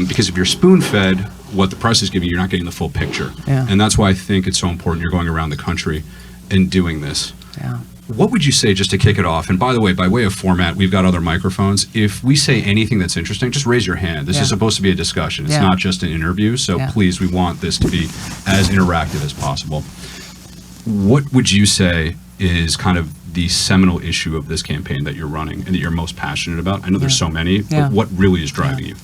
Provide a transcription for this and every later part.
Because if you're spoon-fed what the press is giving you, you're not getting the full picture. Yeah. And that's why I think it's so important you're going around the country and doing this. Yeah. What would you say, just to kick it off? And by the way, by way of format, we've got other microphones. If we say anything that's interesting, just raise your hand. This is supposed to be a discussion. It's not just an interview. So please, we want this to be as interactive as possible. What would you say is kind of the seminal issue of this campaign that you're running and that you're most passionate about? I know there's so many, but what really is driving you?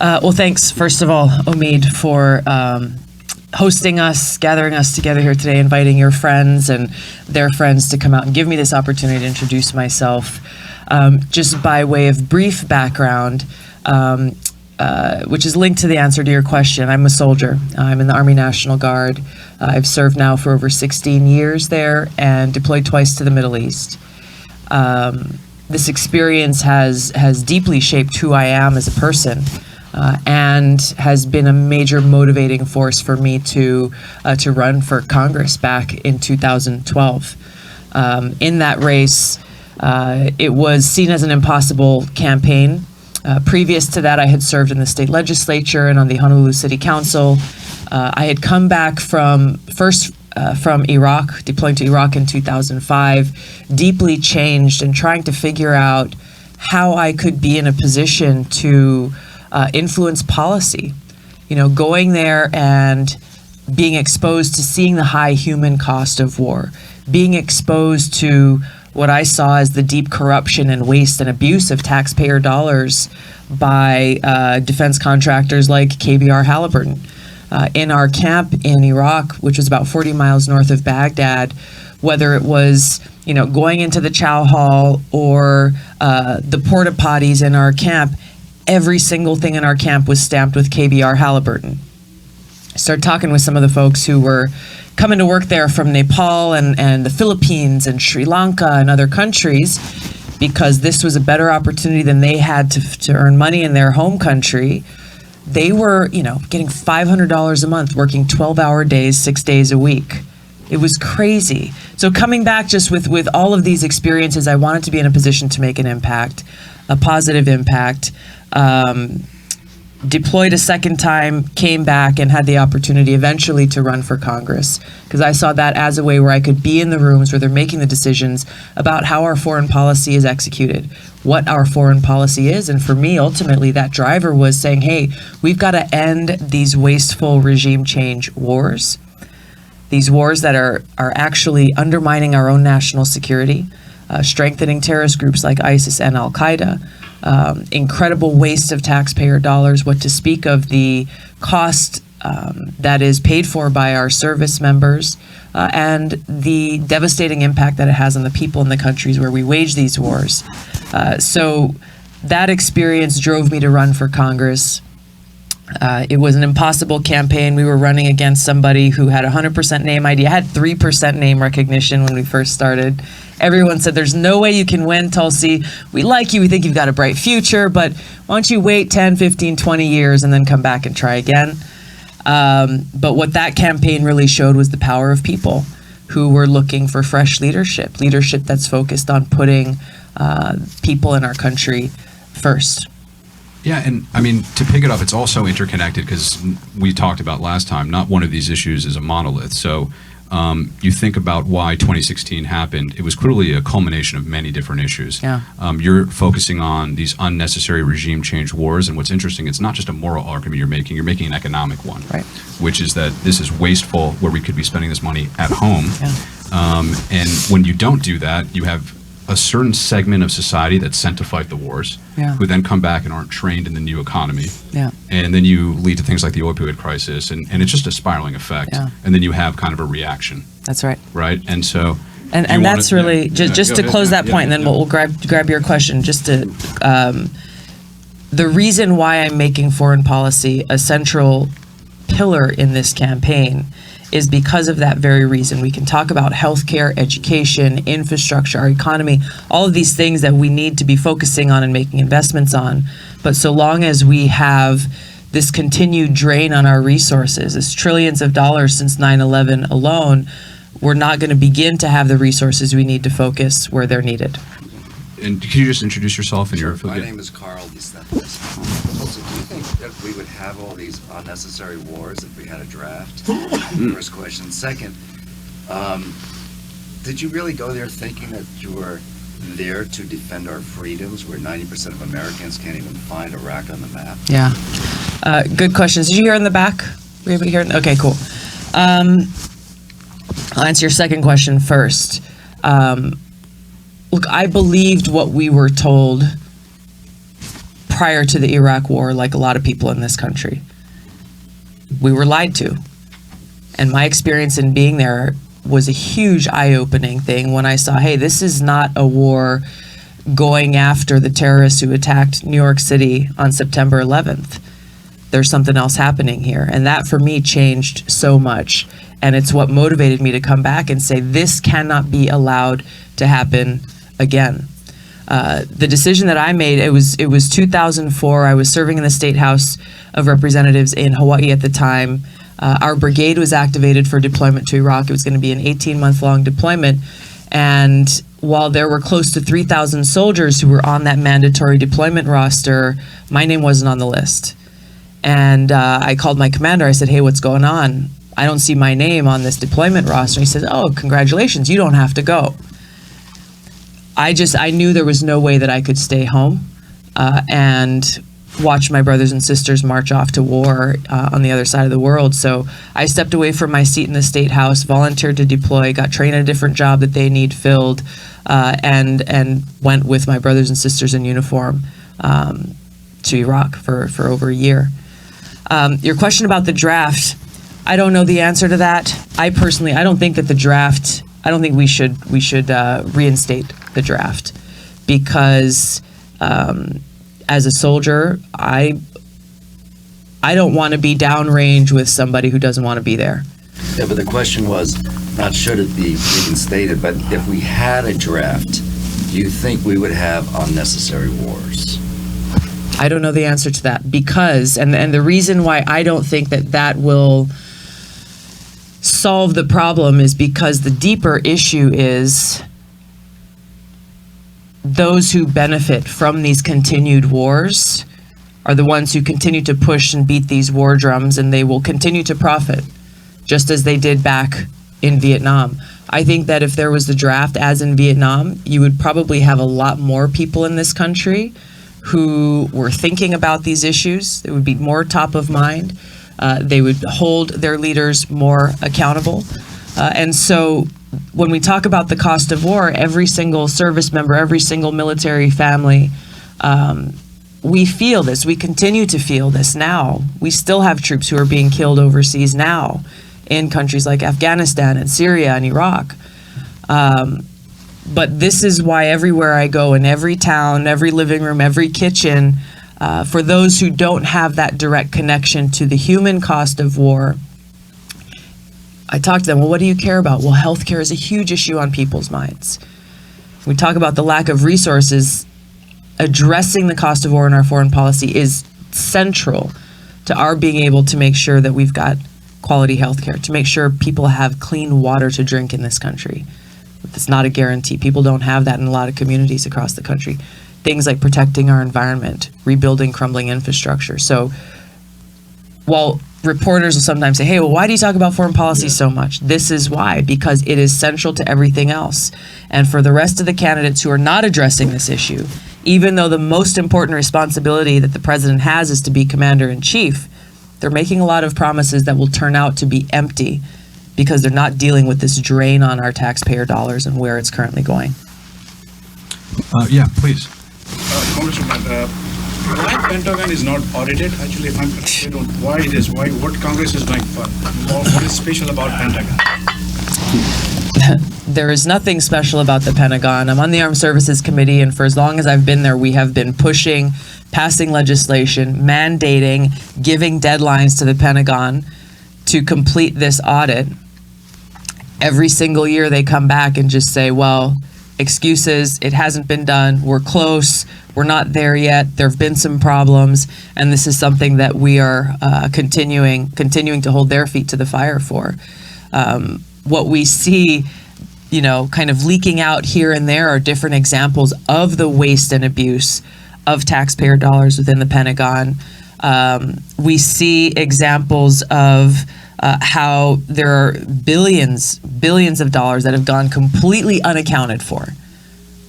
Well, thanks, first of all, Omeed, for hosting us, gathering us together here today, inviting your friends and their friends to come out and give me this opportunity to introduce myself. Just by way of brief background, which is linked to the answer to your question, I'm a soldier. I'm in the Army National Guard. I've served now for over 16 years there and deployed twice to the Middle East. This experience has deeply shaped who I am as a person. And has been a major motivating force for me to run for Congress back in 2012. In that race, it was seen as an impossible campaign. Previous to that, I had served in the state legislature and on the Honolulu City Council. I had come back from Iraq, deploying to Iraq in 2005, deeply changed and trying to figure out how I could be in a position to influence policy. You know, going there and being exposed to seeing the high human cost of war, being exposed to what I saw as the deep corruption and waste and abuse of taxpayer dollars by defense contractors like KBR Halliburton. In our camp in Iraq, which was about 40 miles north of Baghdad, whether it was, you know, going into the chow hall or the porta potties in our camp, every single thing in our camp was stamped with KBR Halliburton. I started talking with some of the folks who were coming to work there from Nepal and the Philippines and Sri Lanka and other countries, because this was a better opportunity than they had to earn money in their home country. They were, you know, getting $500 a month, working 12-hour days, 6 days a week. It was crazy. So coming back just with all of these experiences, I wanted to be in a position to make an impact, a positive impact. Deployed a second time, came back and had the opportunity eventually to run for Congress, because I saw that as a way where I could be in the rooms where they're making the decisions about how our foreign policy is executed, what our foreign policy is. And for me, ultimately, that driver was saying, hey, we've got to end these wasteful regime change wars, these wars that are actually undermining our own national security, strengthening terrorist groups like ISIS and Al-Qaeda, incredible waste of taxpayer dollars, what to speak of the cost that is paid for by our service members, and the devastating impact that it has on the people in the countries where we wage these wars. So that experience drove me to run for Congress. It was an impossible campaign. We were running against somebody who had 100% name ID. I had 3% name recognition when we first started. Everyone said, there's no way you can win, Tulsi. We like you. We think you've got a bright future, but why don't you wait 10, 15, 20 years and then come back and try again? But what that campaign really showed was the power of people who were looking for fresh leadership that's focused on putting people in our country first. Yeah, and I mean, to pick it up, it's also interconnected, because we talked about last time, not one of these issues is a monolith. So you think about why 2016 happened, it was clearly a culmination of many different issues. Yeah. You're focusing on these unnecessary regime change wars, and what's interesting, it's not just a moral argument you're making an economic one, right? Which is that this is wasteful, where we could be spending this money at home. Yeah. And when you don't do that, you have a certain segment of society that's sent to fight the wars, who then come back and aren't trained in the new economy. Yeah. And then you lead to things like the opioid crisis, and it's just a spiraling effect. Yeah. And then you have kind of a reaction. That's right. Right? And so... And that's really, just to close that point, and then we'll grab your question, just to... the reason why I'm making foreign policy a central pillar in this campaign is because of that very reason. We can talk about healthcare, education, infrastructure, our economy, all of these things that we need to be focusing on and making investments on. But so long as we have this continued drain on our resources, it's trillions of dollars since 9/11 alone, we're not going to begin to have the resources we need to focus where they're needed. And could you just introduce yourself and your My name is Carl DeSantis. So do you think that we would have all these unnecessary wars if we had a draft? First question. Second, did you really go there thinking that you were there to defend our freedoms where 90% of Americans can't even find Iraq on the map? Yeah. Good questions. Did you hear in the back? Were you able to hear? Okay, cool. I'll answer your second question first. Look, I believed what we were told prior to the Iraq War, like a lot of people in this country. We were lied to. And my experience in being there was a huge eye-opening thing when I saw, hey, this is not a war going after the terrorists who attacked New York City on September 11th. There's something else happening here. And that, for me, changed so much. And it's what motivated me to come back and say, this cannot be allowed to happen again. The decision that I made, it was 2004. I was serving in the State House of Representatives in Hawaii at the time. Our brigade was activated for deployment to Iraq. It was going to be an 18-month-long deployment. And while there were close to 3,000 soldiers who were on that mandatory deployment roster, my name wasn't on the list. And I called my commander. I said, hey, what's going on? I don't see my name on this deployment roster. He said, oh, congratulations, you don't have to go. I knew there was no way that I could stay home and watch my brothers and sisters march off to war on the other side of the world. So I stepped away from my seat in the State House, volunteered to deploy, got trained in a different job that they need filled, and went with my brothers and sisters in uniform to Iraq for over a year. Your question about the draft, I don't know the answer to that. I don't think that the draft, I don't think we should reinstate the draft, because as a soldier, I don't want to be downrange with somebody who doesn't want to be there. Yeah, but the question was not should it be reinstated, but if we had a draft, do you think we would have unnecessary wars? I don't know the answer to that, because, and the reason why I don't think that will solve the problem is because the deeper issue is those who benefit from these continued wars are the ones who continue to push and beat these war drums, and they will continue to profit, just as they did back in Vietnam. I think that if there was the draft, as in Vietnam, you would probably have a lot more people in this country who were thinking about these issues. It would be more top of mind. They would hold their leaders more accountable. And so when we talk about the cost of war, every single service member, every single military family, we feel this. We continue to feel this now. We still have troops who are being killed overseas now in countries like Afghanistan and Syria and Iraq. But this is why everywhere I go, in every town, every living room, every kitchen, for those who don't have that direct connection to the human cost of war, I talk to them, well, what do you care about? Well, healthcare is a huge issue on people's minds. We talk about the lack of resources. Addressing the cost of war in our foreign policy is central to our being able to make sure that we've got quality healthcare, to make sure people have clean water to drink in this country. It's not a guarantee. People don't have that in a lot of communities across the country. Things like protecting our environment, rebuilding crumbling infrastructure. So while reporters will sometimes say, hey, well, why do you talk about foreign policy so much? This is why, because it is central to everything else. And for the rest of the candidates who are not addressing this issue, even though the most important responsibility that the president has is to be commander-in-chief, they're making a lot of promises that will turn out to be empty because they're not dealing with this drain on our taxpayer dollars and where it's currently going. Yeah, please. Congressman, why Pentagon is not audited? Actually, if I'm confused on why it is, what Congress is doing for, what is special about Pentagon? There is nothing special about the Pentagon. I'm on the Armed Services Committee, and for as long as I've been there, we have been pushing, passing legislation, mandating, giving deadlines to the Pentagon to complete this audit. Every single year they come back and just say, well, excuses, it hasn't been done, we're close, we're not there yet, there have been some problems, and this is something that we are continuing to hold their feet to the fire for. What we see kind of leaking out here and there are different examples of the waste and abuse of taxpayer dollars within the Pentagon. We see examples of how there are billions of dollars that have gone completely unaccounted for,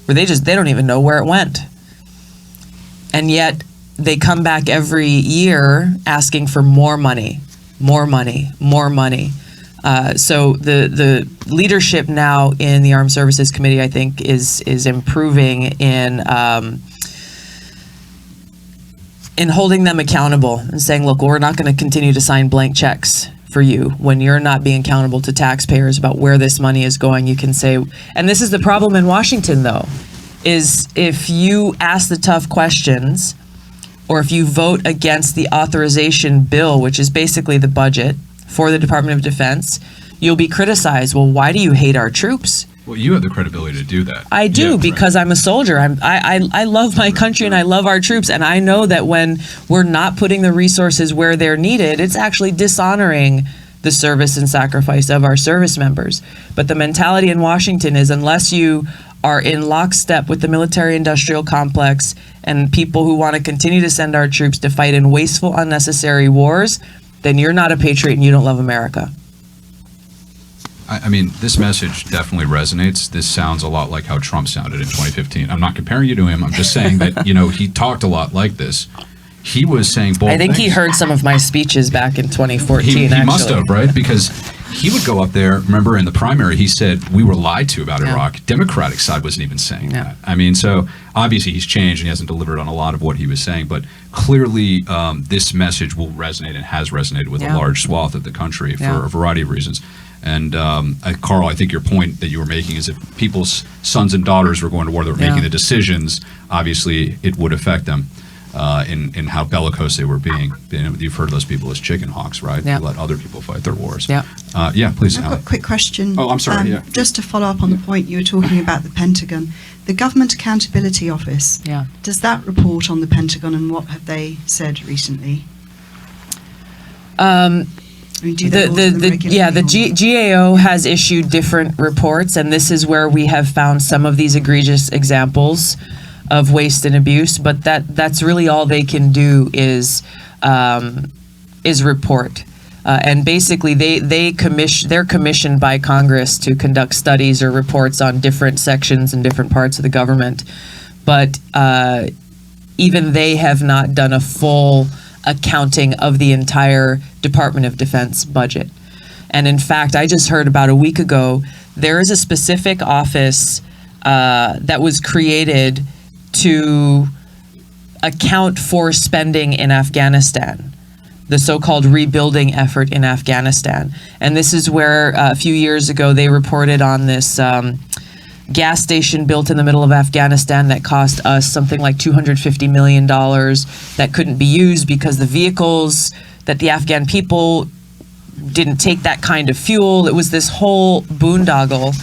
where they don't even know where it went. And yet they come back every year asking for more money. So the leadership now in the Armed Services Committee, I think, is improving in holding them accountable and saying, look, we're not going to continue to sign blank checks for you when you're not being accountable to taxpayers about where this money is going. You can say, and this is the problem in Washington, though, is if you ask the tough questions or if you vote against the authorization bill, which is basically the budget for the Department of Defense, you'll be criticized. Well, why do you hate our troops? Well, you have the credibility to do that. I do, because I'm a soldier. I love my country and I love our troops. And I know that when we're not putting the resources where they're needed, it's actually dishonoring the service and sacrifice of our service members. But the mentality in Washington is, unless you are in lockstep with the military-industrial complex and people who want to continue to send our troops to fight in wasteful, unnecessary wars, then you're not a patriot and you don't love America. I mean, this message definitely resonates. This sounds a lot like how Trump sounded in 2015. I'm not comparing you to him. I'm just saying that, he talked a lot like this. He was saying bold I think things. he heard some of my speeches back in 2014, He actually. must have, right? Because he would go up there. Remember, in the primary, he said, we were lied to about Iraq. Democratic side wasn't even saying that. I mean, so obviously he's changed and he hasn't delivered on a lot of what he was saying. But clearly, this message will resonate and has resonated with a large swath of the country for a variety of reasons. And Carl, I think your point that you were making is if people's sons and daughters were going to war, they were making the decisions, obviously it would affect them in how bellicose they were being. You've heard of those people as chicken hawks, right? Yeah. They let other people fight their wars. Yeah. Please. I've got a quick question. Oh, I'm sorry, Just to follow up on the point you were talking about the Pentagon. The Government Accountability Office, does that report on the Pentagon, and what have they said recently? The GAO has issued different reports, and this is where we have found some of these egregious examples of waste and abuse. But that's really all they can do is report. And basically, they're commissioned by Congress to conduct studies or reports on different sections and different parts of the government. But even they have not done a full accounting of the entire Department of Defense budget. And in fact, I just heard about a week ago, there is a specific office that was created to account for spending in Afghanistan, the so-called rebuilding effort in Afghanistan. And this is where a few years ago they reported on this gas station built in the middle of Afghanistan that cost us something like $250 million that couldn't be used because the vehicles that the Afghan people didn't take that kind of fuel. It was this whole boondoggle.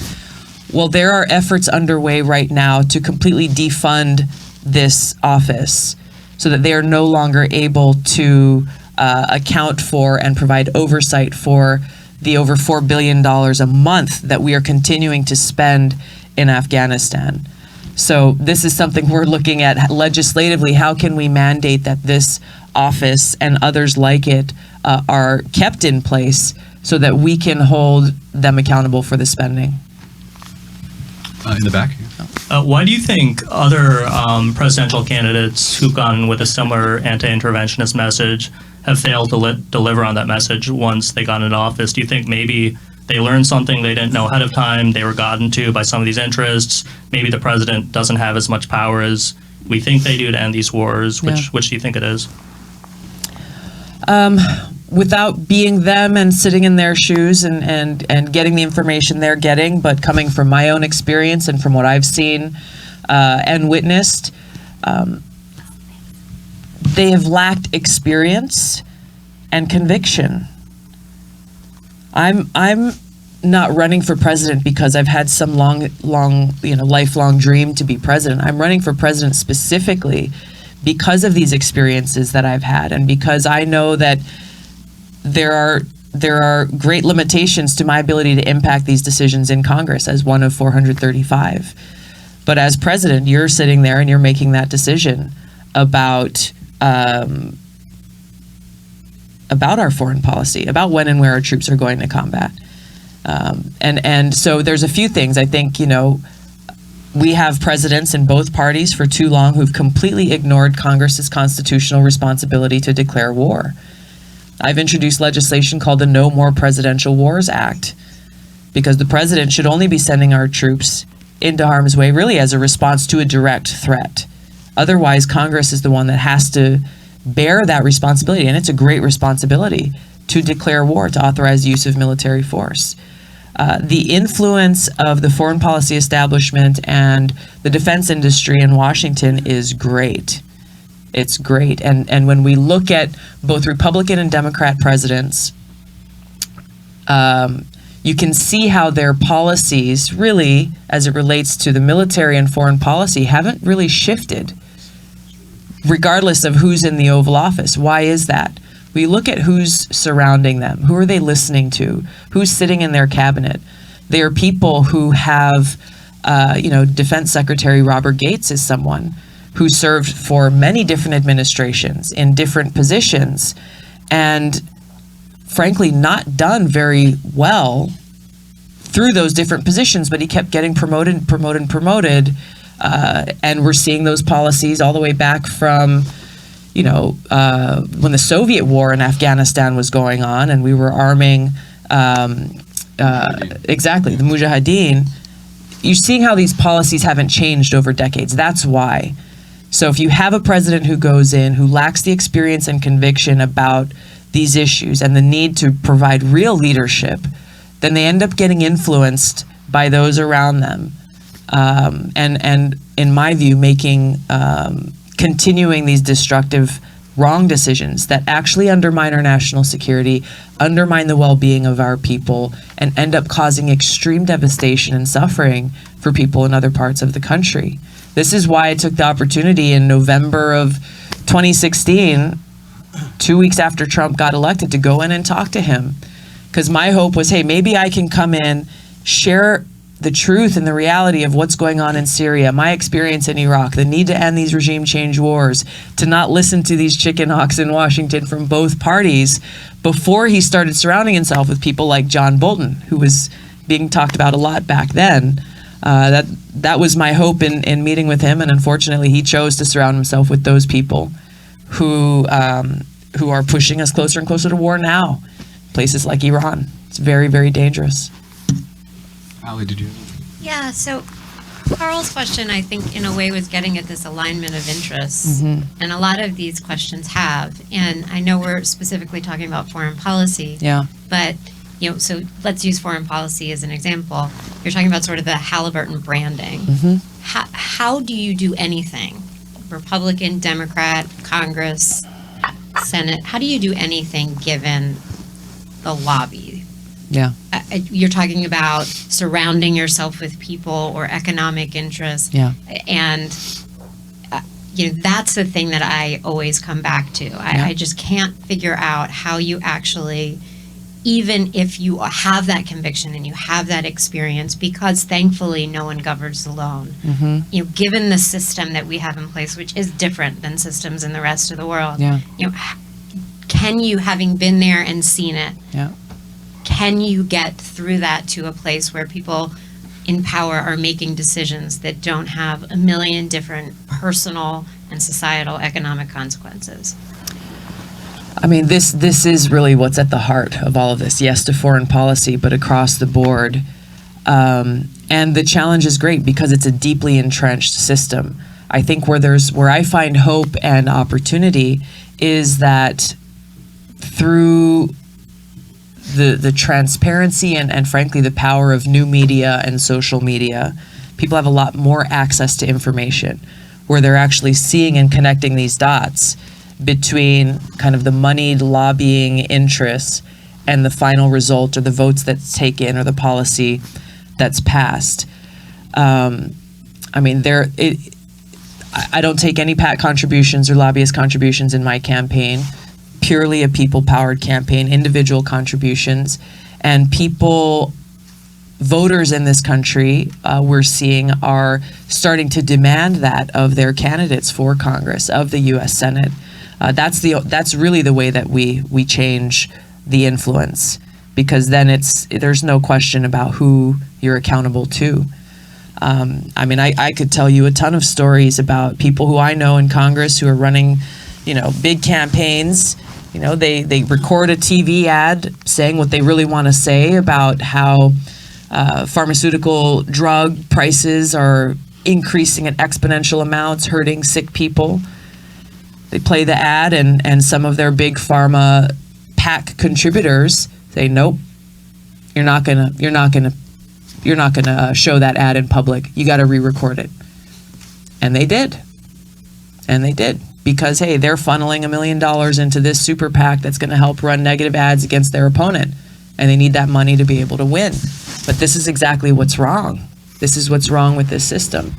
Well, there are efforts underway right now to completely defund this office so that they are no longer able to account for and provide oversight for the over $4 billion a month that we are continuing to spend in Afghanistan. So this is something we're looking at legislatively. How can we mandate that this office and others like it are kept in place so that we can hold them accountable for the spending? In the back. Why do you think other presidential candidates who've gone with a similar anti-interventionist message have failed to deliver on that message once they got into office? Do you think maybe they learned something they didn't know ahead of time, they were gotten to by some of these interests? Maybe the president doesn't have as much power as we think they do to end these wars. Which do you think it is? Without being them and sitting in their shoes and getting the information they're getting, but coming from my own experience and from what I've seen and witnessed, they have lacked experience and conviction. I'm not running for president because I've had some lifelong dream to be president. I'm running for president specifically because of these experiences that I've had, and because I know that there are there are great limitations to my ability to impact these decisions in Congress as one of 435. But as president, you're sitting there and you're making that decision about our foreign policy, about when and where our troops are going to combat. And so there's a few things. I think, we have presidents in both parties for too long who've completely ignored Congress's constitutional responsibility to declare war. I've introduced legislation called the No More Presidential Wars Act, because the president should only be sending our troops into harm's way really as a response to a direct threat. Otherwise, Congress is the one that has to bear that responsibility, and it's a great responsibility to declare war, to authorize the use of military force. The influence of the foreign policy establishment and the defense industry in Washington is great. It's great. And when we look at both Republican and Democrat presidents, you can see how their policies really, as it relates to the military and foreign policy, haven't really shifted, regardless of who's in the Oval Office. Why is that? We look at who's surrounding them. Who are they listening to? Who's sitting in their cabinet? They are people who have, Defense Secretary Robert Gates is someone who served for many different administrations in different positions and frankly not done very well through those different positions, but he kept getting promoted. And we're seeing those policies all the way back from when the Soviet war in Afghanistan was going on and we were arming, the Mujahideen, you're seeing how these policies haven't changed over decades. That's why. So if you have a president who goes in, who lacks the experience and conviction about these issues and the need to provide real leadership, then they end up getting influenced by those around them. And in my view, continuing these destructive, wrong decisions that actually undermine our national security, undermine the well-being of our people, and end up causing extreme devastation and suffering for people in other parts of the country. This is why I took the opportunity in November of 2016, 2 weeks after Trump got elected, to go in and talk to him. Because my hope was, hey, maybe I can come in, share the truth and the reality of what's going on in Syria, my experience in Iraq, the need to end these regime change wars, to not listen to these chicken hawks in Washington from both parties before he started surrounding himself with people like John Bolton, who was being talked about a lot back then. That was my hope in meeting with him, and unfortunately he chose to surround himself with those people who are pushing us closer and closer to war now. Places like Iran. It's very, very dangerous. Ali, did you? Yeah, so Carl's question, I think, in a way, was getting at this alignment of interests. Mm-hmm. And a lot of these questions have. And I know we're specifically talking about foreign policy. Yeah. But, so let's use foreign policy as an example. You're talking about sort of the Halliburton branding. Mm-hmm. How do you do anything? Republican, Democrat, Congress, Senate, how do you do anything given the lobby? Yeah. You're talking about surrounding yourself with people or economic interests. Yeah. And, that's the thing that I always come back to. I just can't figure out how you actually, even if you have that conviction and you have that experience, because thankfully no one governs alone. Mm-hmm. Given the system that we have in place, which is different than systems in the rest of the world. Yeah. Can you, having been there and seen it, Yeah. can you get through that to a place where people in power are making decisions that don't have a million different personal and societal economic consequences? I mean, this is really what's at the heart of all of this. Yes, to foreign policy, but across the board. And the challenge is great because it's a deeply entrenched system. I think where I find hope and opportunity is that through the transparency and frankly the power of new media and social media, people have a lot more access to information where they're actually seeing and connecting these dots between kind of the moneyed lobbying interests and the final result or the votes that's taken or the policy that's passed. I mean, I don't take any PAC contributions or lobbyist contributions in my campaign purely a people-powered campaign, individual contributions, and voters in this country, we're seeing, are starting to demand that of their candidates for Congress, of the U.S. Senate. That's really the way that we change the influence, because then there's no question about who you're accountable to. I mean, I could tell you a ton of stories about people who I know in Congress who are running, big campaigns. They record a TV ad saying what they really want to say about how pharmaceutical drug prices are increasing at exponential amounts, hurting sick people. They play the ad, and some of their big pharma PAC contributors say, "Nope, you're not gonna show that ad in public. You got to re-record it." And they did. Because, hey, they're funneling $1 million into this super PAC that's going to help run negative ads against their opponent, and they need that money to be able to win. But this is exactly what's wrong. This is what's wrong with this system.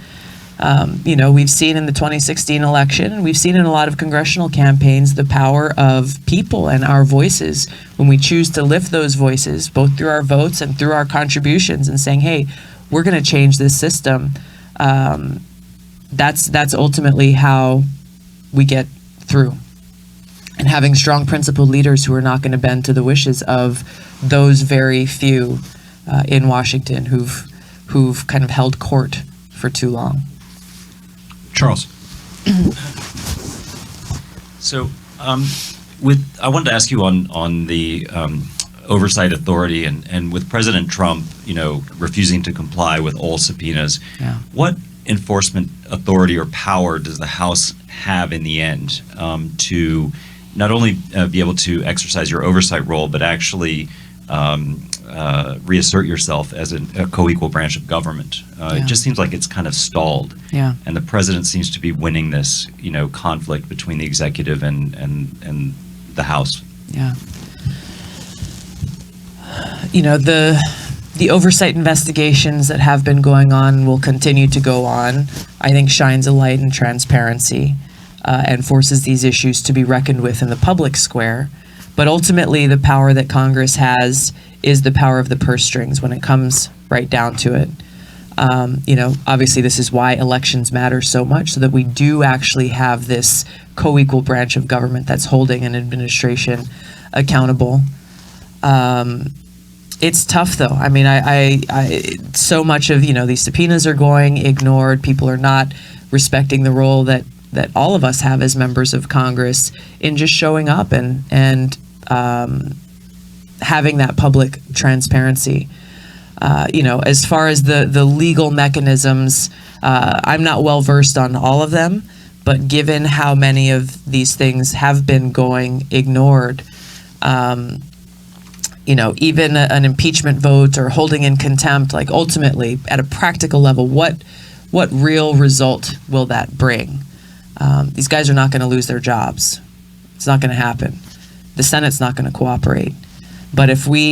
We've seen in the 2016 election, we've seen in a lot of congressional campaigns, the power of people and our voices. When we choose to lift those voices, both through our votes and through our contributions, and saying, hey, we're going to change this system, that's ultimately how we get through. And having strong principled leaders who are not going to bend to the wishes of those very few in Washington who've kind of held court for too long. Charles. So, I wanted to ask you on the oversight authority, and with President Trump, refusing to comply with all subpoenas, what enforcement authority or power does the House have in the end to not only be able to exercise your oversight role, but actually reassert yourself as a co-equal branch of government? It just seems like it's kind of stalled. Yeah. And the president seems to be winning this, conflict between the executive and the House. Yeah. The oversight investigations that have been going on and will continue to go on, I think, shines a light in transparency and forces these issues to be reckoned with in the public square. But ultimately, the power that Congress has is the power of the purse strings when it comes right down to it. Obviously, this is why elections matter so much, so that we do actually have this co-equal branch of government that's holding an administration accountable. It's tough, though. I mean, so much of, these subpoenas are going ignored. People are not respecting the role that all of us have as members of Congress in just showing up and having that public transparency. As far as the legal mechanisms, I'm not well versed on all of them, but given how many of these things have been going ignored, even an impeachment vote or holding in contempt, like ultimately at a practical level, what real result will that bring? These guys are not going to lose their jobs. It's not going to happen. The Senate's not going to cooperate. But if we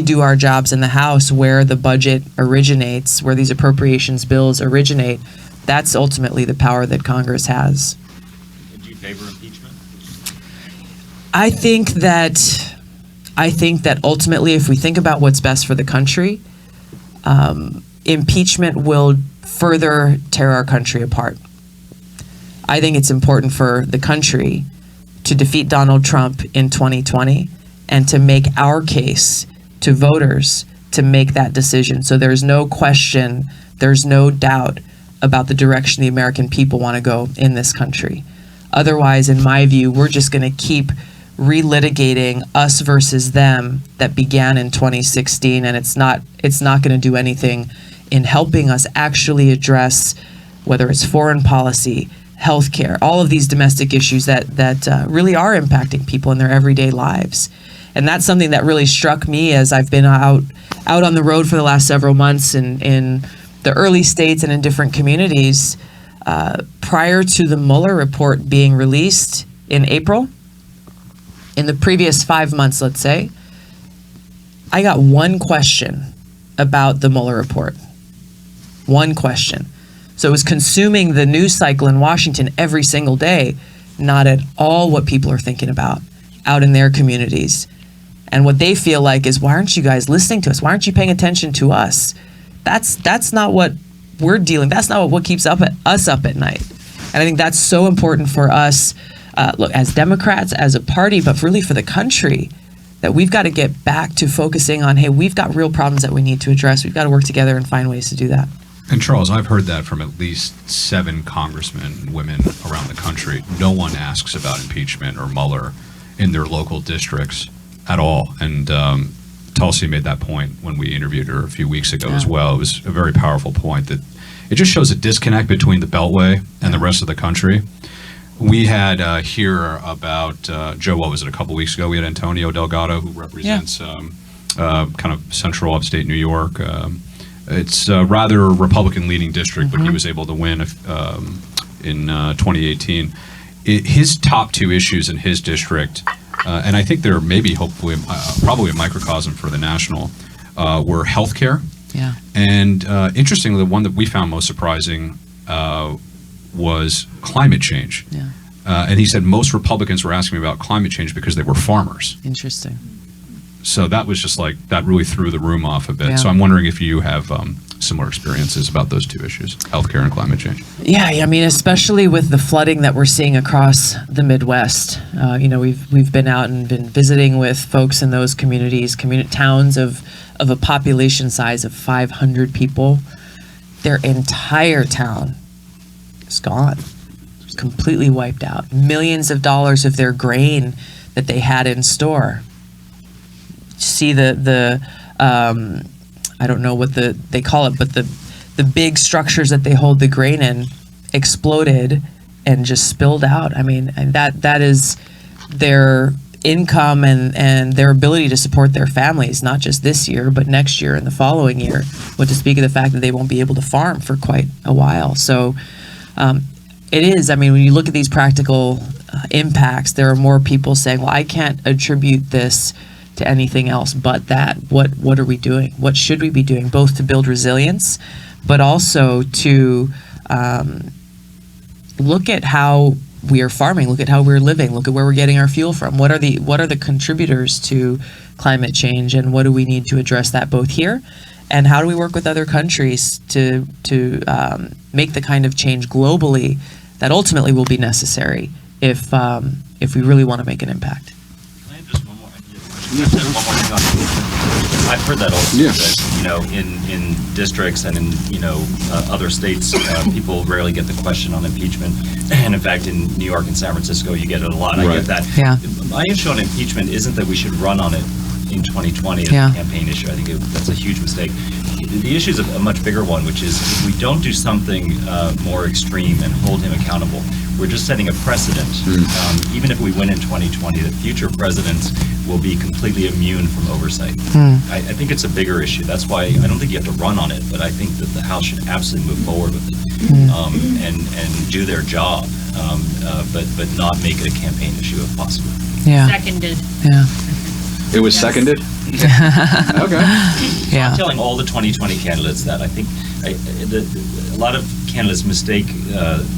do our jobs in the House, where the budget originates, where these appropriations bills originate, that's ultimately the power that Congress has. Do you favor impeachment? I think that ultimately, if we think about what's best for the country, impeachment will further tear our country apart. I think it's important for the country to defeat Donald Trump in 2020 and to make our case to voters to make that decision. So there's no question, there's no doubt about the direction the American people want to go in this country. Otherwise, in my view, we're just going to keep relitigating us versus them that began in 2016, and it's not going to do anything in helping us actually address whether it's foreign policy, healthcare, all of these domestic issues that really are impacting people in their everyday lives. And that's something that really struck me as I've been out on the road for the last several months in the early states and in different communities. Prior to the Mueller report being released in April, in the previous 5 months, let's say, I got one question about the Mueller report. One question. So it was consuming the news cycle in Washington every single day not at all what people are thinking about out in their communities. And what they feel like is, why aren't you guys listening to us? Why aren't you paying attention to us? That's not what we're dealing. That's not what keeps us up at night. And I think that's so important for us, look, as Democrats, as a party, but really for the country, that we've got to get back to focusing on, hey, we've got real problems that we need to address. We've got to work together and find ways to do that. And Charles, I've heard that from at least 7 congressmen and women around the country. No one asks about impeachment or Mueller in their local districts at all. And Tulsi made that point when we interviewed her a few weeks ago as well. It was a very powerful point that it just shows a disconnect between the Beltway and the rest of the country. We had here about, Joe, what was it, a couple weeks ago, we had Antonio Delgado, who represents kind of central upstate New York. It's a rather Republican-leaning district, but he was able to win in 2018. His top 2 issues in his district, and I think they're maybe, hopefully, probably a microcosm for the national, were healthcare. Yeah. And interestingly, the one that we found most surprising was climate change. Yeah. And he said most Republicans were asking me about climate change because they were farmers. Interesting. So that was just like, that really threw the room off a bit. Yeah. So I'm wondering if you have similar experiences about those 2 issues, healthcare and climate change. Yeah, I mean, especially with the flooding that we're seeing across the Midwest. We've been out and been visiting with folks in those communities, towns of a population size of 500 people. Their entire town is gone. It's completely wiped out. Millions of dollars of their grain that they had in store. See the I don't know what they call it, but the big structures that they hold the grain in exploded and just spilled out. I mean, and that is their income and their ability to support their families, not just this year, but next year and the following year. What to speak of the fact that they won't be able to farm for quite a while. So it is, I mean, when you look at these practical impacts, there are more people saying, well, I can't attribute this to anything else but that. What are we doing? What should we be doing, both to build resilience, but also to look at how we are farming, look at how we're living, look at where we're getting our fuel from. What are the contributors to climate change, and what do we need to address that both here, and how do we work with other countries to make the kind of change globally that ultimately will be necessary if we really want to make an impact. I've heard that also. Yeah. That, in districts and in other states, people rarely get the question on impeachment. And in fact, in New York and San Francisco, you get it a lot. Right. I get that. Yeah. My issue on impeachment isn't that we should run on it in 2020 as a campaign issue. I think that's a huge mistake. The issue is a much bigger one, which is if we don't do something more extreme and hold him accountable, we're just setting a precedent. Even if we win in 2020, that future presidents will be completely immune from oversight. I think it's a bigger issue. That's why I don't think you have to run on it, but I think that the House should absolutely move forward with it and do their job, but not make it a campaign issue if possible. Yeah. Seconded. Yeah. It was seconded? Okay. Yeah. I'm telling all the 2020 candidates that. I think a lot of candidates mistake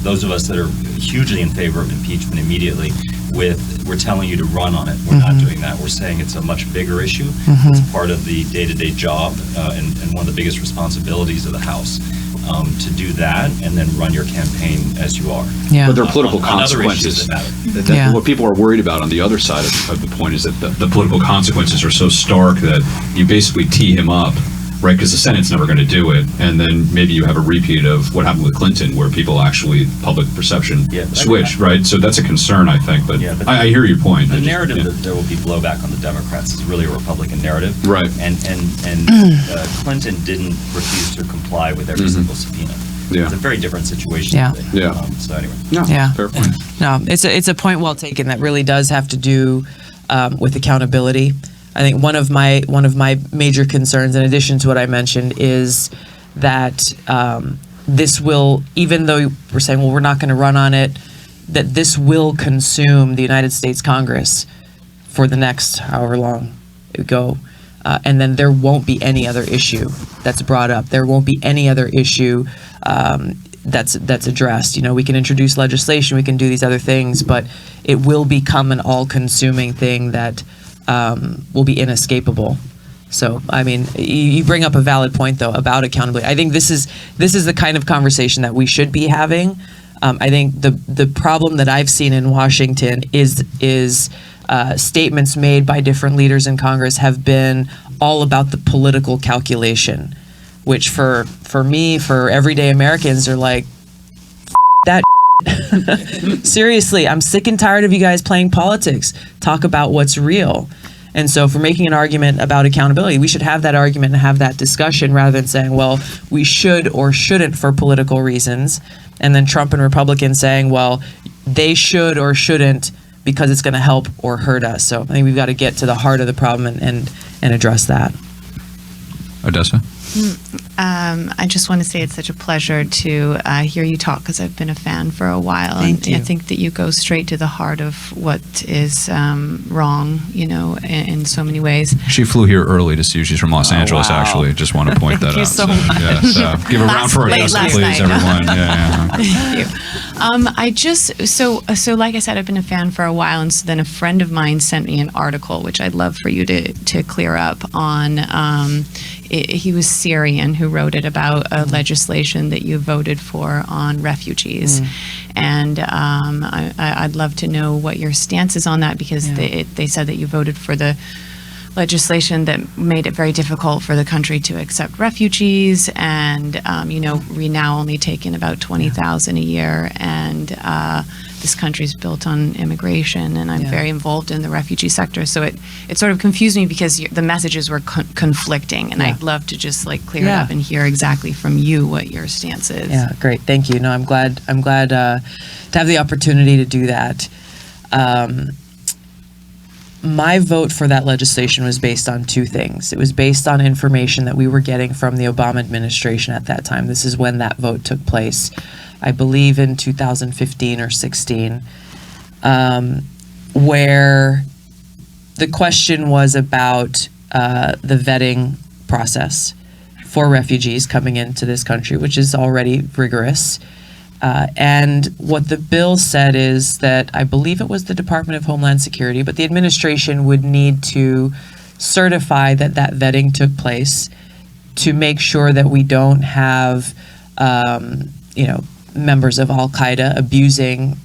those of us that are hugely in favor of impeachment immediately with, we're telling you to run on it. We're not doing that. We're saying it's a much bigger issue. It's part of the day-to-day job and one of the biggest responsibilities of the House. To do that and then run your campaign as you are. Yeah. But there are political on other consequences. issues that matter. What people are worried about on the other side of the point is that The political consequences are so stark that you basically tee him up, right? Because the Senate's never going to do it. And then maybe you have a repeat of what happened with Clinton, where people actually, public perception switch, right? So that's a concern, I think. But I hear your point. The narrative that there will be blowback on the Democrats is really a Republican narrative. Right. And Clinton didn't refuse to comply with every single subpoena. Yeah. It's a very different situation. Yeah. Today. Yeah. So anyway. Yeah. Fair point. No, it's a point well taken that really does have to do with accountability. I think one of my major concerns, in addition to what I mentioned, is that this will, even though we're saying, well, we're not going to run on it, that this will consume the United States Congress for the next however long it go. And then there won't be any other issue that's brought up. There won't be any other issue that's addressed. We can introduce legislation, we can do these other things, but it will become an all-consuming thing that will be inescapable. So, I mean, you bring up a valid point, though, about accountability. I think this is the kind of conversation that we should be having. I think the problem that I've seen in Washington is statements made by different leaders in Congress have been all about the political calculation, which for me, for everyday Americans, are like, that seriously, I'm sick and tired of you guys playing politics. Talk about what's real. And so if we're making an argument about accountability, we should have that argument and have that discussion rather than saying, well, we should or shouldn't for political reasons. And then Trump and Republicans saying, well, they should or shouldn't because it's going to help or hurt us. So I think we've got to get to the heart of the problem and address that. Odessa? I just want to say it's such a pleasure to hear you talk because I've been a fan for a while. Thank you. I think that you go straight to the heart of what is wrong, in so many ways. She flew here early to see you. She's from Los Angeles, wow. actually. Just want to point that Thank you out. so much. Yeah, so give a round for Odessa, last please, night. everyone. Yeah. Thank you. I just so like I said, I've been a fan for a while, and so then a friend of mine sent me an article, which I'd love for you to clear up on. He was Syrian who wrote it about a legislation that you voted for on refugees, and I'd love to know what your stance is on that because they said that you voted for the legislation that made it very difficult for the country to accept refugees, and we now only take in about 20,000 a year, and this country's built on immigration, and I'm very involved in the refugee sector, so it sort of confused me because the messages were conflicting, and I'd love to just clear it up and hear exactly from you what your stance is. Yeah, great, thank you. No, I'm glad to have the opportunity to do that. My vote for that legislation was based on two things. It was based on information that we were getting from the Obama administration at that time. This is when that vote took place, I believe in 2015 or 16, where the question was about the vetting process for refugees coming into this country, which is already rigorous. And what the bill said is that, I believe it was the Department of Homeland Security, but the administration would need to certify that vetting took place to make sure that we don't have, members of Al-Qaeda abusing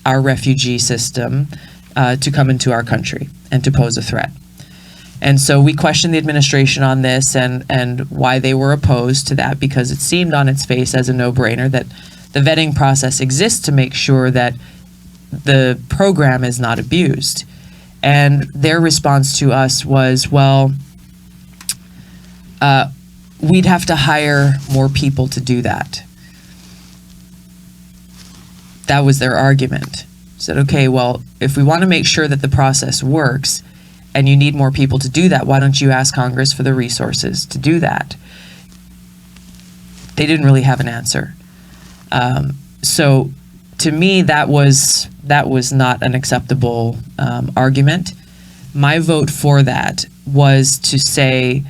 our refugee system to come into our country and to pose a threat. And so we questioned the administration on this and why they were opposed to that, because it seemed on its face as a no-brainer that the vetting process exists to make sure that the program is not abused. And their response to us was, well, we'd have to hire more people to do that. That was their argument. Said, okay, well, if we want to make sure that the process works and you need more people to do that, why don't you ask Congress for the resources to do that? They didn't really have an answer. So to me, that was not an acceptable argument. My vote for that was to say,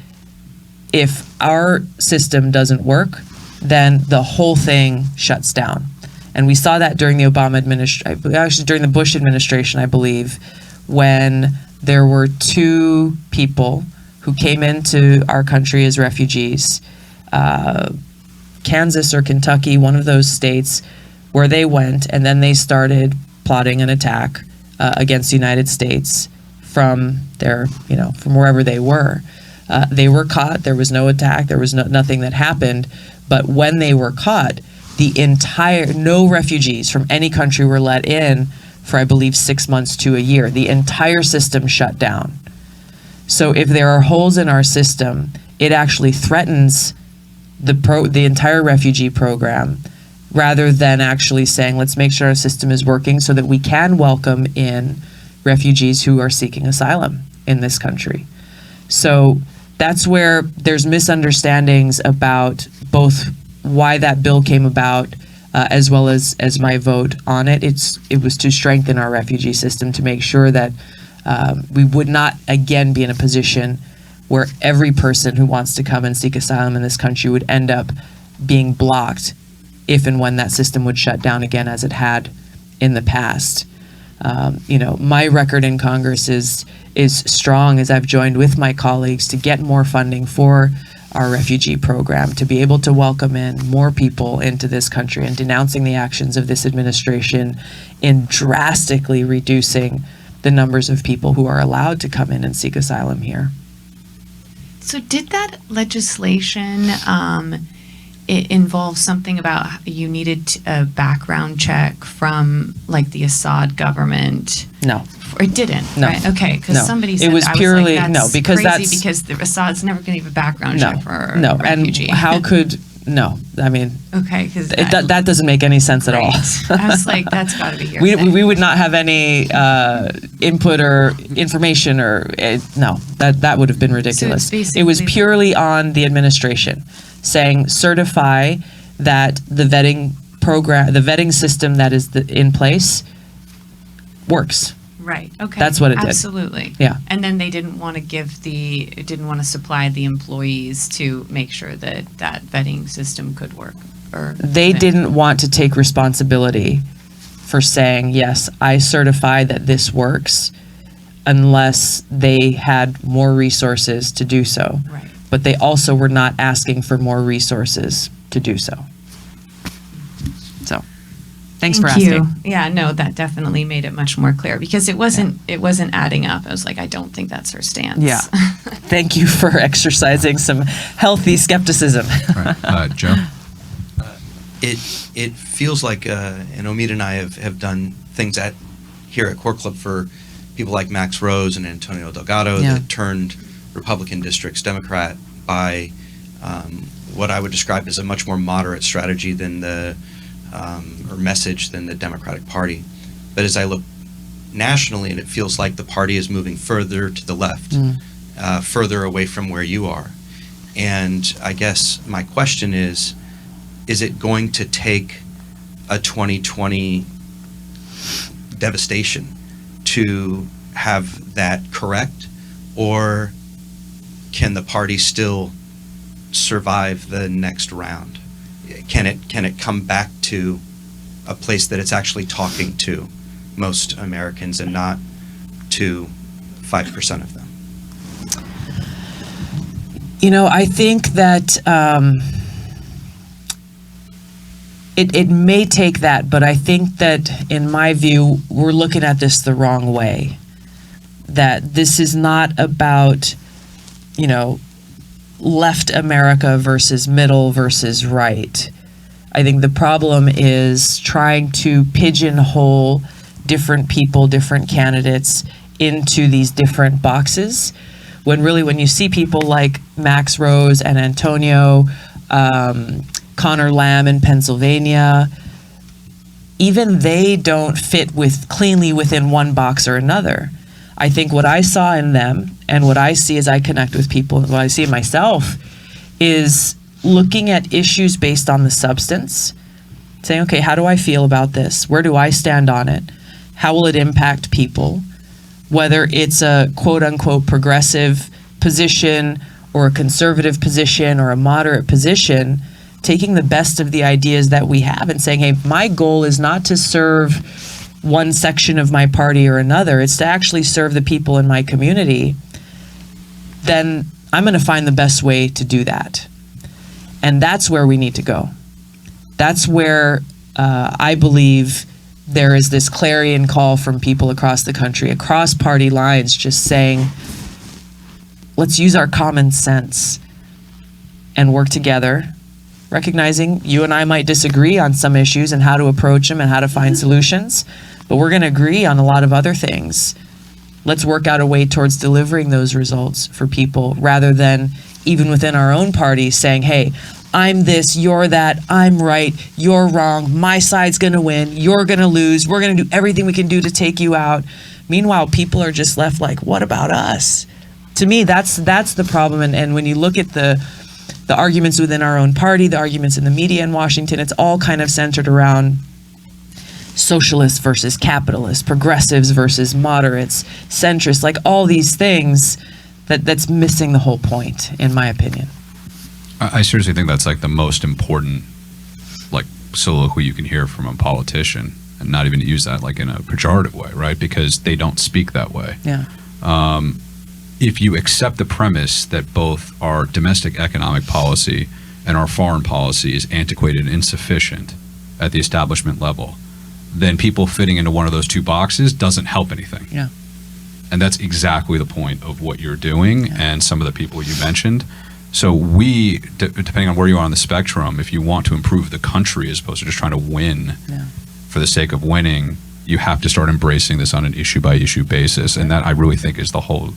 if our system doesn't work, then the whole thing shuts down. And we saw that during the during the Bush administration, I believe, when there were two people who came into our country as refugees, Kansas or Kentucky, one of those states, where they went, and then they started plotting an attack against the United States from from wherever they were. They were caught. There was no attack. There was nothing that happened. But when they were caught, no refugees from any country were let in for, I believe, 6 months to a year. The entire system shut down. So if there are holes in our system, it actually threatens the entire refugee program, rather than actually saying, let's make sure our system is working so that we can welcome in refugees who are seeking asylum in this country. So that's where there's misunderstandings about both why that bill came about, as well as my vote on it. It was to strengthen our refugee system, to make sure that we would not again be in a position where every person who wants to come and seek asylum in this country would end up being blocked if and when that system would shut down again as it had in the past. My record in Congress is strong as I've joined with my colleagues to get more funding for our refugee program, to be able to welcome in more people into this country, and denouncing the actions of this administration in drastically reducing the numbers of people who are allowed to come in and seek asylum here. So did that legislation it involve something about you needed a background check from like the Assad government? No. It didn't, No. right? Okay, because No. somebody said It was I purely- was like, no, that's because crazy that's- because the Assad's never going to give a background No, check for no, a refugee. and how could no? I mean, okay, because that doesn't make any sense at all. I was like, that's got to be your we thing. would not have any input or information or no, that would have been ridiculous. basically It was purely on the administration saying certify that the vetting system that is in place works. Right. Okay. That's what it did. Absolutely. Yeah. And then they didn't want to supply the employees to make sure that that vetting system could work. Or They didn't want to take responsibility for saying, yes, I certify that this works, unless they had more resources to do so. Right. But they also were not asking for more resources to do so. So, thanks for Thank you. asking. Yeah, no, that definitely made it much more clear because it wasn't adding up. I was like, I don't think that's her stance. Yeah. Thank you for exercising some healthy skepticism. Joe? It feels like, and Omeed and I have done things here at Core Club for people like Max Rose and Antonio Delgado that turned Republican districts Democrat by what I would describe as a much more moderate strategy than or message than the Democratic Party. But as I look nationally, and it feels like the party is moving further to the left, further away from where you are. And I guess my question is it going to take a 2020 devastation to have that correct, or can the party still survive the next round? Can it come back to a place that it's actually talking to most Americans and not to 5% of them? I think that it may take that, but I think that, in my view, we're looking at this the wrong way. That this is not about, left America versus middle versus right. I think the problem is trying to pigeonhole different people, different candidates into these different boxes, when really when you see people like Max Rose and Antonio, Connor Lamb in Pennsylvania, even they don't fit cleanly within one box or another. I think what I saw in them and what I see as I connect with people and what I see in myself is looking at issues based on the substance, saying, okay, how do I feel about this? Where do I stand on it? How will it impact people? Whether it's a quote-unquote progressive position or a conservative position or a moderate position, taking the best of the ideas that we have and saying, hey, my goal is not to serve one section of my party or another, it's to actually serve the people in my community, then I'm going to find the best way to do that. And that's where we need to go. That's where I believe there is this clarion call from people across the country, across party lines, just saying, let's use our common sense and work together, recognizing you and I might disagree on some issues and how to approach them and how to find solutions, but we're going to agree on a lot of other things. Let's work out a way towards delivering those results for people, rather than even within our own party saying, hey, I'm this, you're that, I'm right, you're wrong, my side's going to win, you're going to lose, we're going to do everything we can do to take you out. Meanwhile, people are just left like, what about us? To me, that's the problem. And when you look at the arguments within our own party, the arguments in the media in Washington, it's all kind of centered around socialists versus capitalists, progressives versus moderates, centrists, like all these things that's missing the whole point, in my opinion. I seriously think that's like the most important soliloquy you can hear from a politician, and not even to use that like in a pejorative way, right? Because they don't speak that way. Yeah. If you accept the premise that both our domestic economic policy and our foreign policy is antiquated and insufficient at the establishment level, then people fitting into one of those two boxes doesn't help anything. Yeah. And that's exactly the point of what you're doing and some of the people you mentioned. So we, depending on where you are on the spectrum, if you want to improve the country as opposed to just trying to win for the sake of winning, you have to start embracing this on an issue-by-issue basis. And that, I really think, is the whole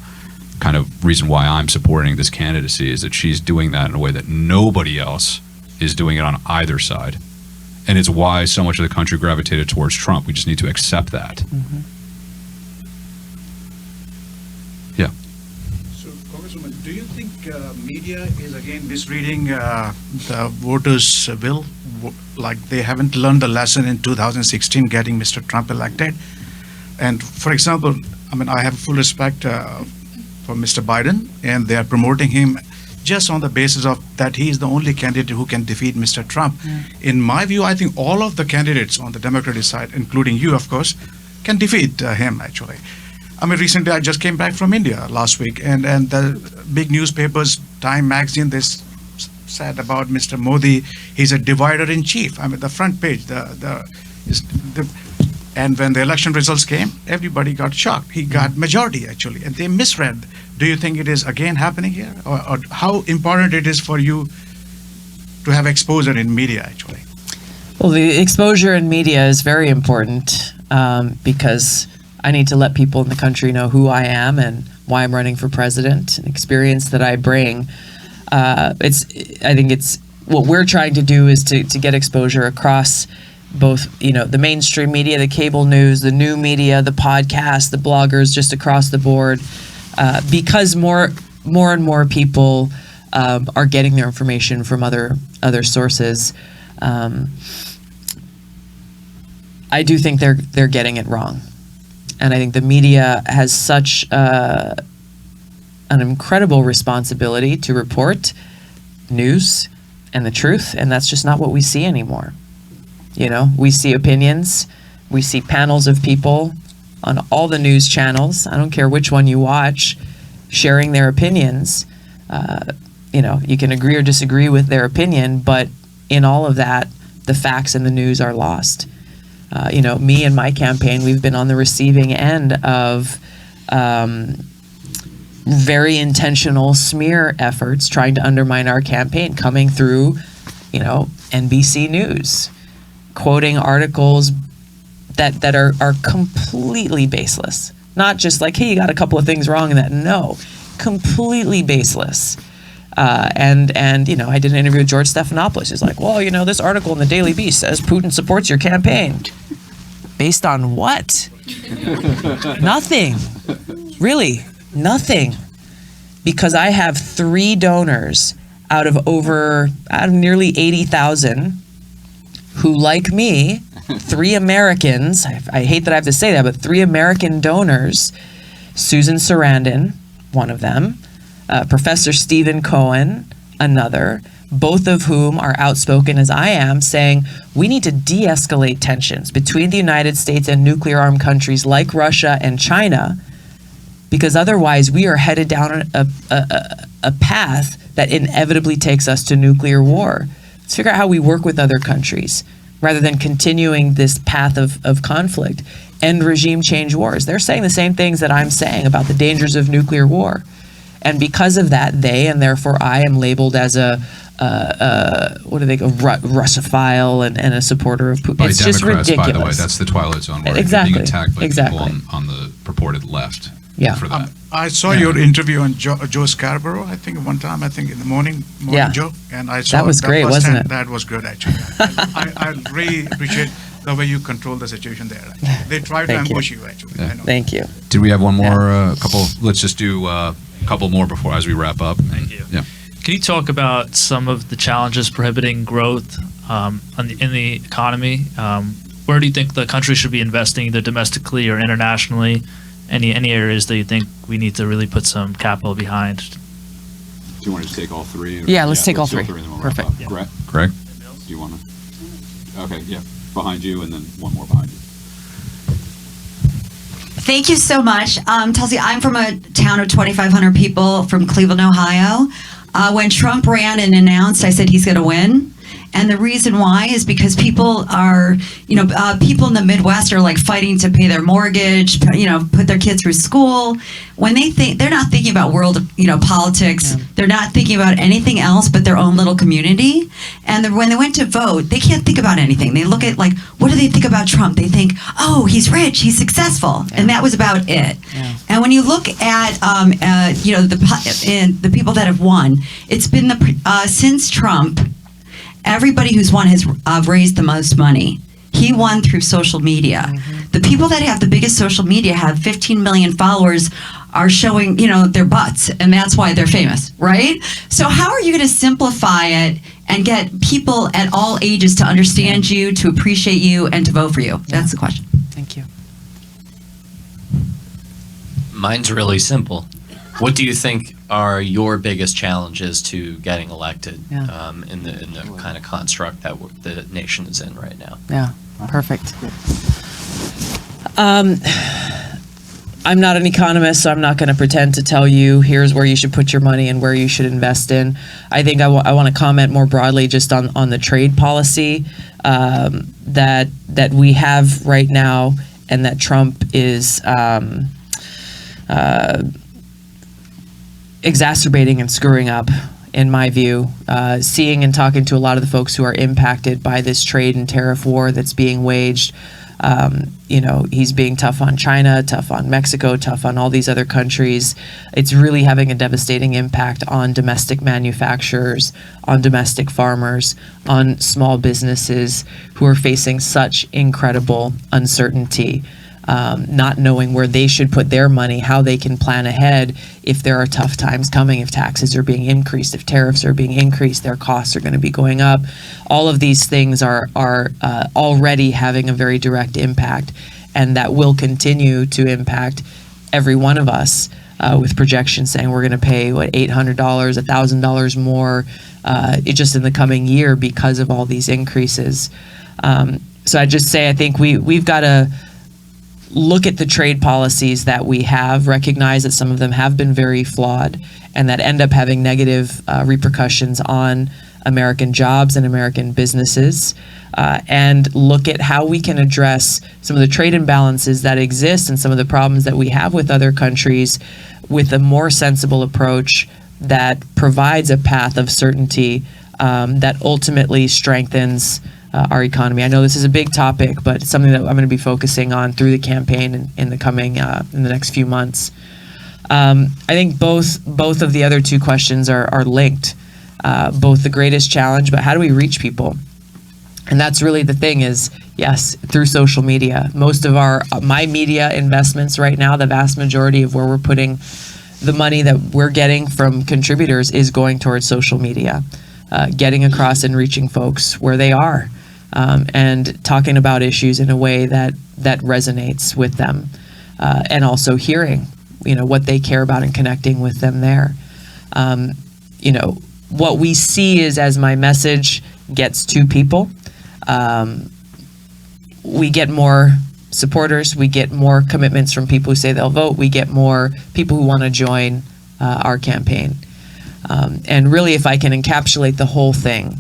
kind of reason why I'm supporting this candidacy, is that she's doing that in a way that nobody else is doing it on either side. And it's why so much of the country gravitated towards Trump. We just need to accept that. Mm-hmm. Yeah. So, Congresswoman, do you think media is again misreading the voters' will? Like they haven't learned the lesson in 2016 getting Mr. Trump elected? And for example, I mean, I have full respect for Mr. Biden, and they are promoting him just on the basis of that he is the only candidate who can defeat Mr. Trump. In my view, I think all of the candidates on the Democratic side, including you, of course, can defeat him, actually. I mean, recently I just came back from India last week, and the big newspapers, Time magazine, this said about Mr. Modi, he's a divider in chief. I mean, the front page, and when the election results came, everybody got shocked. He got majority, actually, and they misread. Do you think it is again happening here? Or how important it is for you to have exposure in media, actually? Well, the exposure in media is very important because I need to let people in the country know who I am and why I'm running for president, and experience that I bring. I think it's what we're trying to do is to get exposure across both, the mainstream media, the cable news, the new media, the podcasts, the bloggers, just across the board, because more and more people are getting their information from other sources. I do think they're getting it wrong, and I think the media has such an incredible responsibility to report news and the truth, and that's just not what we see anymore. We see opinions, we see panels of people on all the news channels, I don't care which one you watch, sharing their opinions. You can agree or disagree with their opinion, but in all of that, the facts and the news are lost. Me and my campaign, we've been on the receiving end of very intentional smear efforts trying to undermine our campaign, coming through, NBC News, quoting articles that are completely baseless. Not just like, hey, you got a couple of things wrong in that. No, completely baseless. And I did an interview with George Stephanopoulos. He's like, well, this article in the Daily Beast says Putin supports your campaign. Based on what? Nothing. Really, nothing. Because I have 3 donors out of nearly 80,000 who, like me, 3 Americans, I hate that I have to say that, but 3 American donors, Susan Sarandon, one of them, Professor Stephen Cohen, another, both of whom are outspoken as I am, saying we need to de-escalate tensions between the United States and nuclear-armed countries like Russia and China, because otherwise we are headed down a path that inevitably takes us to nuclear war. Let's figure out how we work with other countries rather than continuing this path of conflict. End regime change wars. They're saying the same things that I'm saying about the dangers of nuclear war. And because of that, they, and therefore I, am labeled as a Russophile and a supporter of Putin. By it's Democrats, just ridiculous. by the way, that's the Twilight Zone where Exactly. you're being attacked by Exactly. people on the purported left. Yeah. For that. I saw your interview on Joe Scarborough, I think, one time, in the morning Joe, and I saw that was great, wasn't it? That was good, actually. I really appreciate the way you control the situation there. They tried to ambush you, actually. Yeah. I know. Thank you. Did we have one more couple? Let's just do a couple more before as we wrap up. Thank you. Yeah. Can you talk about some of the challenges prohibiting growth in the economy? Where do you think the country should be investing, either domestically or internationally? Any areas that you think we need to really put some capital behind? Do you want to just take all 3? Yeah, let's take all 3. And then we'll Perfect. wrap up. Yeah. Greg? Do you want to? Okay, yeah, behind you, and then one more behind you. Thank you so much. Tulsi, I'm from a town of 2,500 people from Cleveland, Ohio. When Trump ran and announced, I said he's going to win. And the reason why is because people are, people in the Midwest are like fighting to pay their mortgage, put their kids through school. When they think, they're not thinking about world, politics. Yeah. They're not thinking about anything else but their own little community. And when they went to vote, they can't think about anything. They look at what do they think about Trump? They think, oh, he's rich, he's successful. Yeah. And that was about it. Yeah. And when you look at, the people that have won, it's been since Trump, everybody who's won has raised the most money. He won through social media. Mm-hmm. The people that have the biggest social media have 15 million followers are showing, their butts, and that's why they're famous, right? So how are you going to simplify it and get people at all ages to understand you, to appreciate you, and to vote for you? That's the question. Thank you. Mine's really simple. What do you think are your biggest challenges to getting elected in the kind of construct that the nation is in right now? Yeah, perfect. I'm not an economist, so I'm not going to pretend to tell you here's where you should put your money and where you should invest in. I think I want to comment more broadly just on the trade policy that we have right now, and that Trump is exacerbating and screwing up, in my view. Seeing and talking to a lot of the folks who are impacted by this trade and tariff war that's being waged. He's being tough on China, tough on Mexico, tough on all these other countries. It's really having a devastating impact on domestic manufacturers, on domestic farmers, on small businesses who are facing such incredible uncertainty. Not knowing where they should put their money, how they can plan ahead if there are tough times coming, if taxes are being increased, if tariffs are being increased, their costs are going to be going up. All of these things are already having a very direct impact, and that will continue to impact every one of us, with projections saying we're going to pay, $800, $1,000 more just in the coming year because of all these increases. So I just say I think we've got to look at the trade policies that we have, recognize that some of them have been very flawed and that end up having negative repercussions on American jobs and American businesses, and look at how we can address some of the trade imbalances that exist and some of the problems that we have with other countries with a more sensible approach that provides a path of certainty that ultimately strengthens our economy. I know this is a big topic, but it's something that I'm going to be focusing on through the campaign in the coming in the next few months. I think both of the other two questions are linked. Both the greatest challenge, but how do we reach people? And that's really the thing is, yes, through social media. Most of my media investments right now, the vast majority of where we're putting the money that we're getting from contributors is going towards social media, getting across and reaching folks where they are. And talking about issues in a way that resonates with them, and also hearing, what they care about and connecting with them there. What we see is as my message gets to people, we get more supporters, we get more commitments from people who say they'll vote, we get more people who want to join our campaign. And really, if I can encapsulate the whole thing,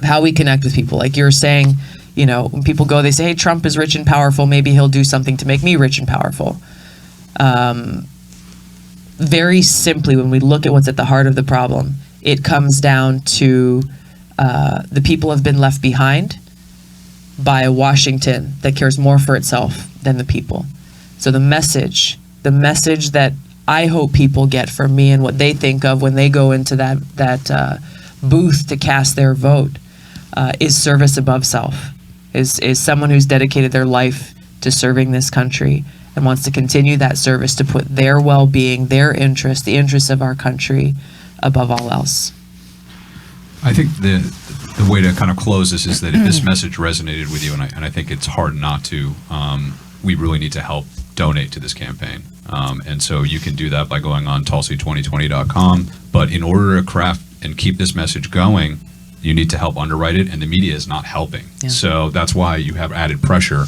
how we connect with people. Like you're saying, when people go, they say, hey, Trump is rich and powerful, maybe he'll do something to make me rich and powerful. Very simply, when we look at what's at the heart of the problem, it comes down to the people have been left behind by a Washington that cares more for itself than the people. So the message that I hope people get from me and what they think of when they go into that booth to cast their vote is service above self, is someone who's dedicated their life to serving this country and wants to continue that service to put their well-being, their interests, the interests of our country above all else. I think the way to kind of close this is that if this message resonated with you, and I think it's hard not to, we really need to help donate to this campaign. And so you can do that by going on Tulsi2020.com. But in order to craft and keep this message going, You need to help underwrite it, and the media is not helping. Yeah. So that's why you have added pressure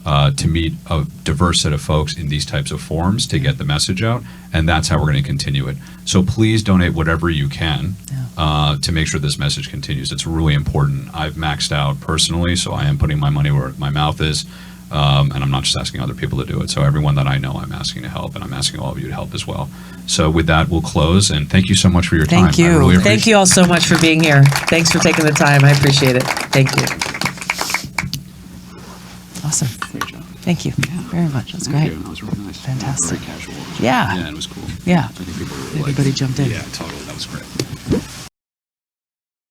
to meet a diverse set of folks in these types of forums to get the message out, and that's how we're going to continue it. So please donate whatever you can to make sure this message continues. It's really important. I've maxed out personally, so I am putting my money where my mouth is, and I'm not just asking other people to do it. So everyone that I know, I'm asking to help, and I'm asking all of you to help as well. So with that, we'll close, and thank you so much for your time. Thank you. I really appreciate Thank you all so much for being here. Thanks for taking the time. I appreciate it. Thank you. Awesome. Great job. Thank you very much. That's great. That was really nice. Fantastic. Very casual. Yeah. Yeah, it was cool. Yeah. I think people really Everybody jumped in. Yeah, totally. That was great.